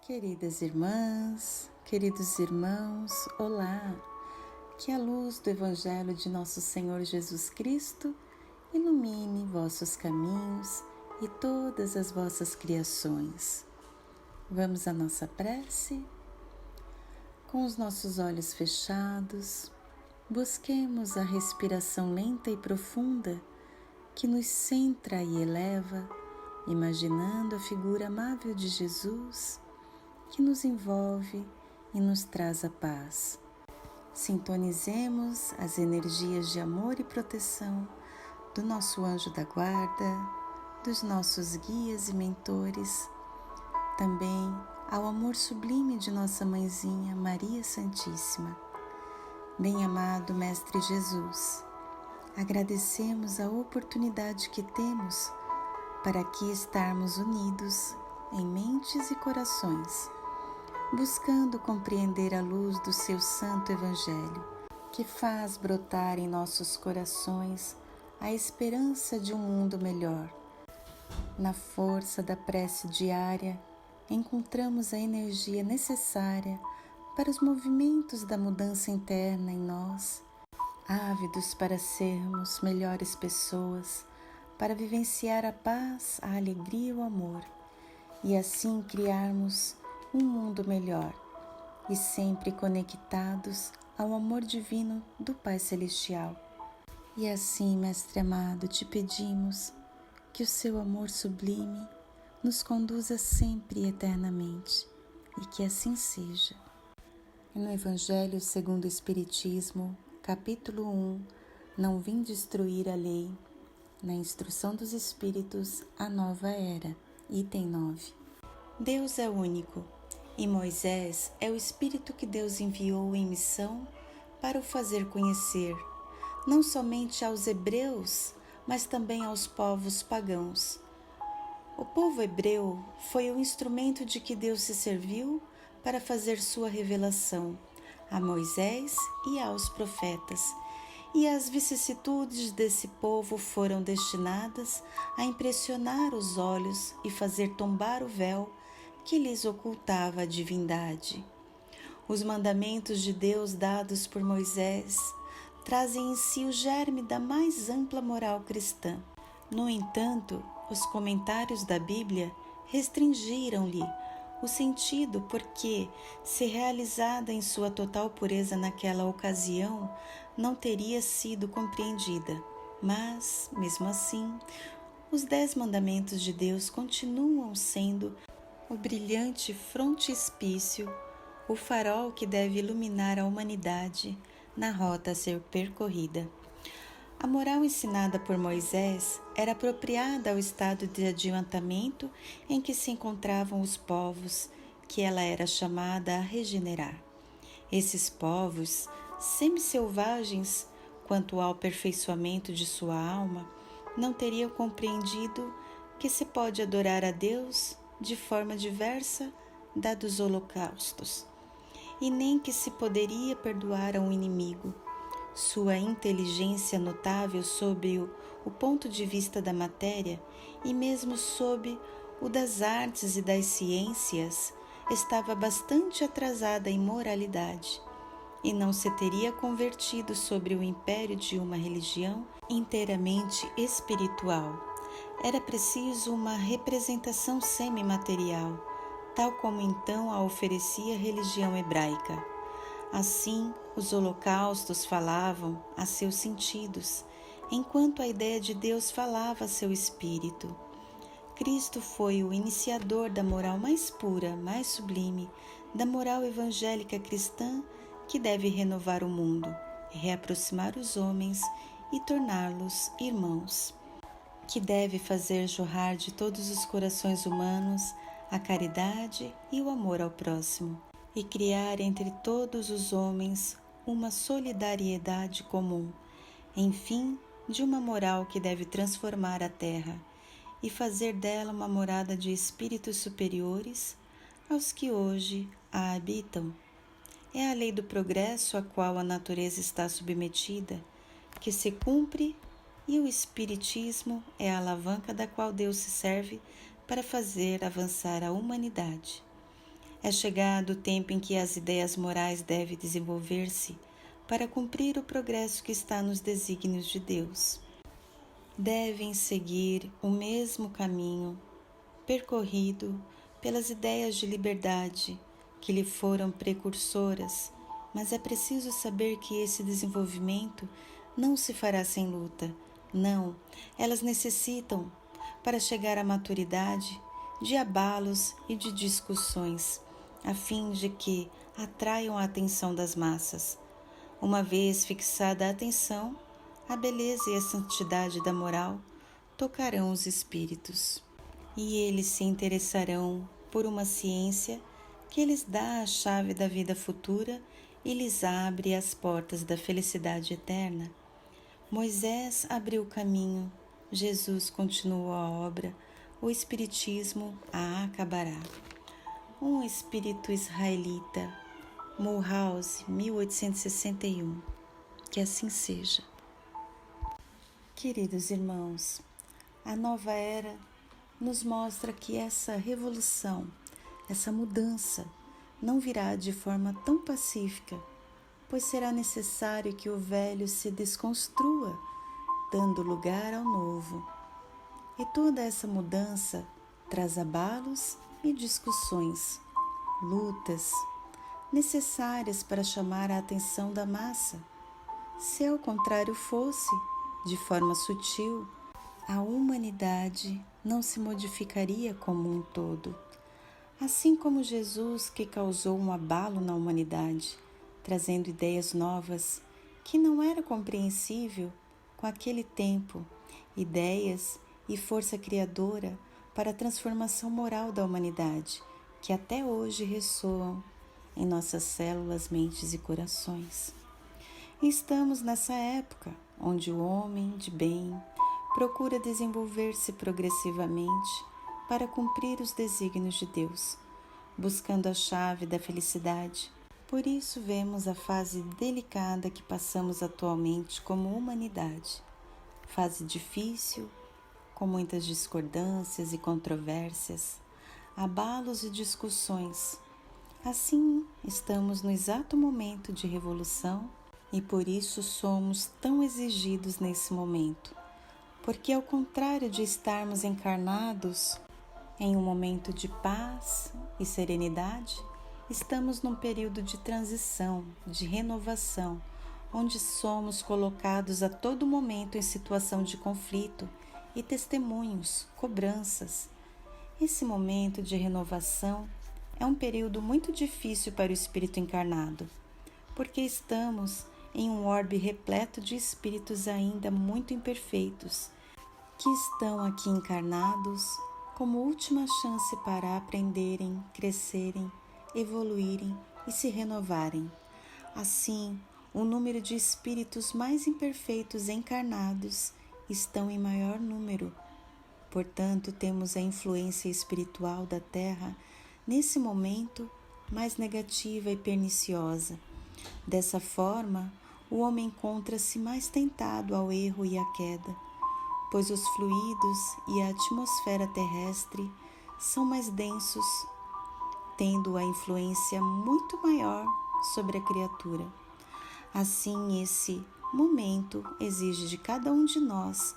Queridas irmãs, queridos irmãos, olá! Que a luz do Evangelho de nosso Senhor Jesus Cristo ilumine vossos caminhos e todas as vossas criações. Vamos à nossa prece? Com os nossos olhos fechados, busquemos a respiração lenta e profunda que nos centra e eleva, imaginando a figura amável de Jesus que nos envolve e nos traz a paz. Sintonizemos as energias de amor e proteção do nosso anjo da guarda, dos nossos guias e mentores, também ao amor sublime de nossa mãezinha Maria Santíssima. Bem-amado Mestre Jesus, agradecemos a oportunidade que temos para aqui estarmos unidos em mentes e corações, buscando compreender a luz do seu Santo Evangelho, que faz brotar em nossos corações a esperança de um mundo melhor. Na força da prece diária, encontramos a energia necessária para os movimentos da mudança interna em nós, ávidos para sermos melhores pessoas, para vivenciar a paz, a alegria e o amor, e assim criarmos um mundo melhor e sempre conectados ao amor divino do Pai Celestial. E assim, Mestre amado, te pedimos que o seu amor sublime nos conduza sempre e eternamente, e que assim seja. No Evangelho segundo o Espiritismo, capítulo 1, Não vim destruir a lei, na Instrução dos Espíritos, a Nova Era, item 9. Deus é único, e Moisés é o Espírito que Deus enviou em missão para o fazer conhecer, não somente aos hebreus, mas também aos povos pagãos. O povo hebreu foi o instrumento de que Deus se serviu para fazer sua revelação a Moisés e aos profetas, e as vicissitudes desse povo foram destinadas a impressionar os olhos e fazer tombar o véu que lhes ocultava a divindade. Os mandamentos de Deus dados por Moisés trazem em si o germe da mais ampla moral cristã. No entanto, os comentários da Bíblia restringiram-lhe o sentido porque, se realizada em sua total pureza naquela ocasião, não teria sido compreendida. Mas, mesmo assim, os 10 mandamentos de Deus continuam sendo o brilhante frontispício, o farol que deve iluminar a humanidade na rota a ser percorrida. A moral ensinada por Moisés era apropriada ao estado de adiantamento em que se encontravam os povos, que ela era chamada a regenerar. Esses povos, semi-selvagens quanto ao aperfeiçoamento de sua alma, não teriam compreendido que se pode adorar a Deus de forma diversa da dos holocaustos, e nem que se poderia perdoar a um inimigo. Sua inteligência notável sob o ponto de vista da matéria e mesmo sob o das artes e das ciências estava bastante atrasada em moralidade, e não se teria convertido sobre o império de uma religião inteiramente espiritual. Era preciso uma representação semimaterial, tal como então a oferecia a religião hebraica. Assim, os holocaustos falavam a seus sentidos, enquanto a ideia de Deus falava a seu espírito. Cristo foi o iniciador da moral mais pura, mais sublime, da moral evangélica cristã que deve renovar o mundo, reaproximar os homens e torná-los irmãos, que deve fazer jorrar de todos os corações humanos a caridade e o amor ao próximo, e criar entre todos os homens uma solidariedade comum, enfim, de uma moral que deve transformar a terra e fazer dela uma morada de espíritos superiores aos que hoje a habitam. É a lei do progresso a qual a natureza está submetida, que se cumpre, e o Espiritismo é a alavanca da qual Deus se serve para fazer avançar a humanidade. É chegado o tempo em que as ideias morais devem desenvolver-se para cumprir o progresso que está nos desígnios de Deus. Devem seguir o mesmo caminho percorrido pelas ideias de liberdade que lhe foram precursoras, mas é preciso saber que esse desenvolvimento não se fará sem luta. Não, elas necessitam, para chegar à maturidade, de abalos e de discussões, a fim de que atraiam a atenção das massas. Uma vez fixada a atenção, a beleza e a santidade da moral tocarão os espíritos, e eles se interessarão por uma ciência que lhes dá a chave da vida futura e lhes abre as portas da felicidade eterna. Moisés abriu o caminho, Jesus continuou a obra, o Espiritismo a acabará. Um espírito israelita, Mulhouse, 1861. Que assim seja. Queridos irmãos, a nova era nos mostra que essa revolução, essa mudança, não virá de forma tão pacífica, pois será necessário que o velho se desconstrua, dando lugar ao novo. E toda essa mudança traz abalos e discussões, lutas, necessárias para chamar a atenção da massa. Se ao contrário fosse, de forma sutil, a humanidade não se modificaria como um todo. Assim como Jesus, que causou um abalo na humanidade, trazendo ideias novas que não era compreensível com aquele tempo, ideias e força criadora para a transformação moral da humanidade, que até hoje ressoam em nossas células, mentes e corações. E estamos nessa época onde o homem de bem procura desenvolver-se progressivamente para cumprir os desígnios de Deus, buscando a chave da felicidade. Por isso vemos a fase delicada que passamos atualmente como humanidade. Fase difícil, com muitas discordâncias e controvérsias, abalos e discussões. Assim, estamos no exato momento de revolução e por isso somos tão exigidos nesse momento. Porque ao contrário de estarmos encarnados em um momento de paz e serenidade, estamos num período de transição, de renovação, onde somos colocados a todo momento em situação de conflito e testemunhos, cobranças. Esse momento de renovação é um período muito difícil para o espírito encarnado, porque estamos em um orbe repleto de espíritos ainda muito imperfeitos, que estão aqui encarnados como última chance para aprenderem, crescerem, evoluírem e se renovarem. Assim, o número de espíritos mais imperfeitos encarnados estão em maior número. Portanto, temos a influência espiritual da Terra nesse momento mais negativa e perniciosa. Dessa forma, o homem encontra-se mais tentado ao erro e à queda, pois os fluidos e a atmosfera terrestre são mais densos, tendo a influência muito maior sobre a criatura. Assim, esse momento exige de cada um de nós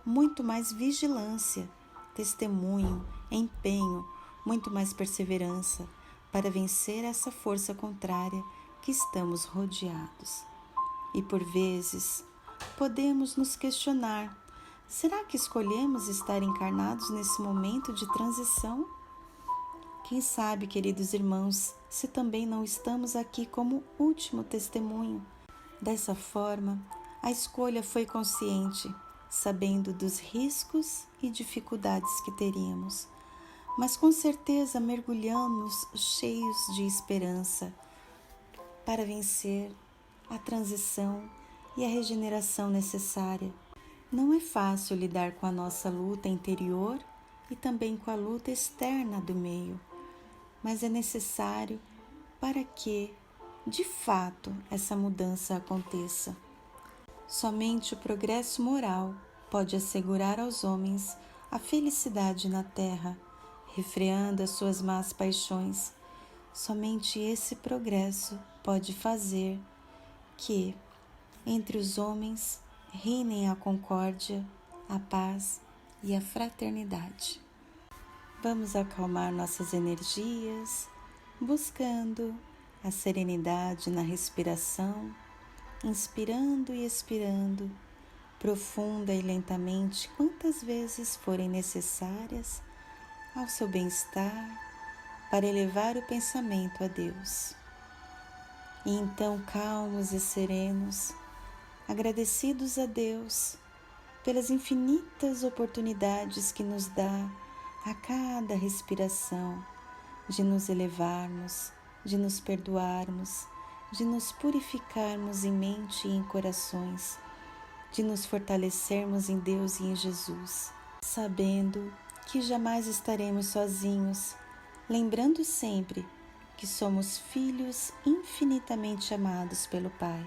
muito mais vigilância, testemunho, empenho, muito mais perseverança para vencer essa força contrária que estamos rodeados. E por vezes podemos nos questionar: será que escolhemos estar encarnados nesse momento de transição? Quem sabe, queridos irmãos, se também não estamos aqui como último testemunho. Dessa forma, a escolha foi consciente, sabendo dos riscos e dificuldades que teríamos, mas com certeza mergulhamos cheios de esperança para vencer a transição e a regeneração necessária. Não é fácil lidar com a nossa luta interior e também com a luta externa do meio, mas é necessário para que, de fato, essa mudança aconteça. Somente o progresso moral pode assegurar aos homens a felicidade na terra, refreando as suas más paixões. Somente esse progresso pode fazer que, entre os homens, reinem a concórdia, a paz e a fraternidade. Vamos acalmar nossas energias, buscando a serenidade na respiração, inspirando e expirando, profunda e lentamente, quantas vezes forem necessárias ao seu bem-estar, para elevar o pensamento a Deus. E então, calmos e serenos, agradecidos a Deus pelas infinitas oportunidades que nos dá a cada respiração, de nos elevarmos, de nos perdoarmos, de nos purificarmos em mente e em corações, de nos fortalecermos em Deus e em Jesus, sabendo que jamais estaremos sozinhos, lembrando sempre que somos filhos infinitamente amados pelo Pai.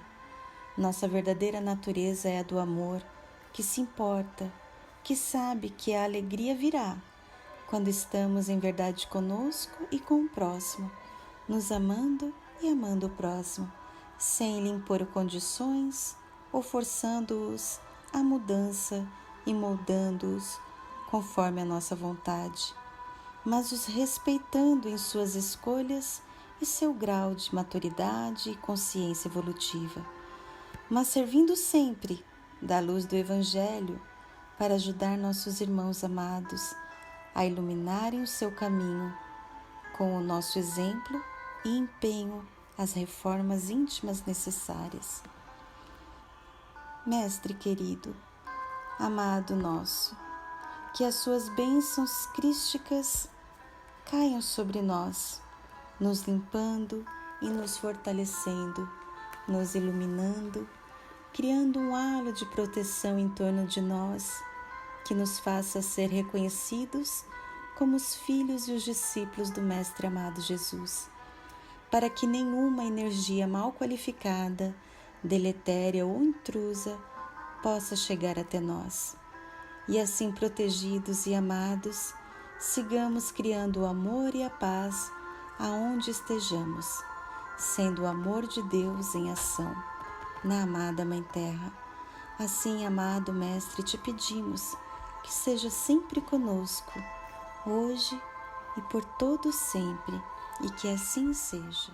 Nossa verdadeira natureza é a do amor, que se importa, que sabe que a alegria virá quando estamos em verdade conosco e com o próximo, nos amando e amando o próximo, sem lhe impor condições ou forçando-os à mudança e moldando-os conforme a nossa vontade, mas os respeitando em suas escolhas e seu grau de maturidade e consciência evolutiva, mas servindo sempre da luz do Evangelho para ajudar nossos irmãos amados a iluminarem o seu caminho com o nosso exemplo e empenho às reformas íntimas necessárias. Mestre querido, amado nosso, que as suas bênçãos crísticas caiam sobre nós, nos limpando e nos fortalecendo, nos iluminando, criando um halo de proteção em torno de nós, que nos faça ser reconhecidos como os filhos e os discípulos do Mestre amado Jesus, para que nenhuma energia mal qualificada, deletéria ou intrusa possa chegar até nós. E assim, protegidos e amados, sigamos criando o amor e a paz aonde estejamos, sendo o amor de Deus em ação, na amada Mãe Terra. Assim, amado Mestre, te pedimos que seja sempre conosco, hoje e por todo sempre, e que assim seja.